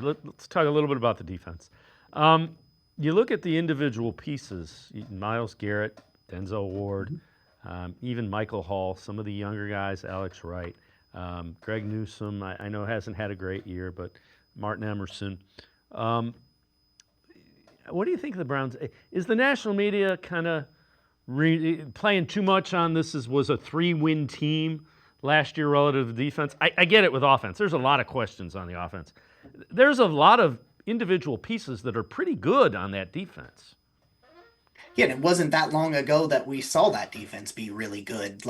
Let's talk a little bit about the defense. Um, you look at the individual pieces, Miles Garrett, Denzel Ward, even Michael Hall, some of the younger guys, Alex Wright, Greg Newsome, I know hasn't had a great year, but Martin Emerson. Um, what do you think of the Browns? Is the national media kind of playing too much on this? Was a 3-win team last year relative to defense? I get it with offense. There's a lot of questions on the offense. There's a lot of individual pieces that are pretty good on that defense. Yeah, and it wasn't that long ago that we saw that defense be really good.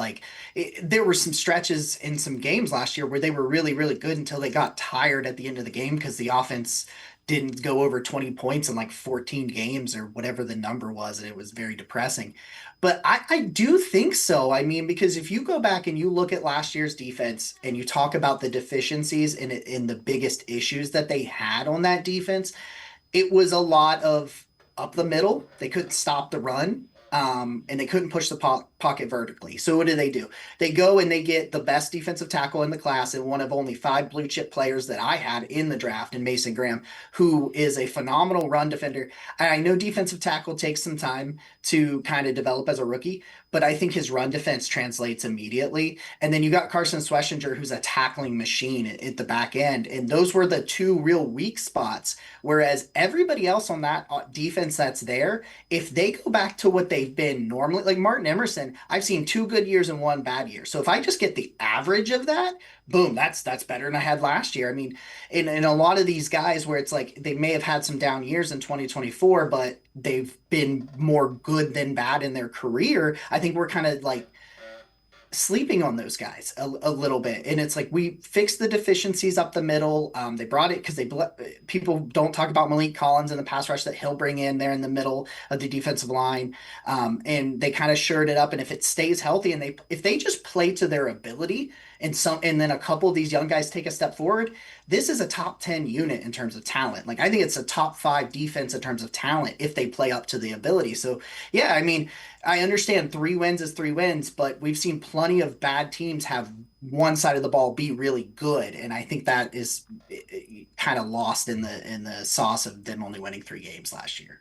There were some stretches in some games last year where they were really, really good until they got tired at the end of the game because the offense didn't go over 20 points in like 14 games or whatever the number was, and it was very depressing. But I do think so. I mean, because if you go back and you look at last year's defense and you talk about the deficiencies and the biggest issues that they had on that defense, it was a lot of up the middle. They couldn't stop the run. And they couldn't push the pocket vertically. So what do? They go and they get the best defensive tackle in the class and one of only 5 blue chip players that I had in the draft in Mason Graham, who is a phenomenal run defender. And I know defensive tackle takes some time to kind of develop as a rookie, but I think his run defense translates immediately. And then you got Carson Sweshinger, who's a tackling machine at the back end. And those were the two real weak spots. Whereas everybody else on that defense that's there, if they go back to what they've been normally, like Martin Emerson, I've seen 2 good years and 1 bad year. So if I just get the average of that, boom, that's better than I had last year. I mean, in a lot of these guys where it's like they may have had some down years in 2024, but they've been more good than bad in their career. I think we're kind of like sleeping on those guys a little bit. And it's like we fixed the deficiencies up the middle. They brought it because people don't talk about Malik Collins and the pass rush that he'll bring in there in the middle of the defensive line. And they kind of shored it up. And if it stays healthy and if they just play to their ability and then a couple of these young guys take a step forward, this is a top 10 unit in terms of talent. Like I think it's a top 5 defense in terms of talent if they play up to the ability. So yeah, I mean, I understand 3 wins is 3 wins, but we've seen plenty of bad teams have one side of the ball be really good, and I think that is kind of lost in the sauce of them only winning 3 games last year.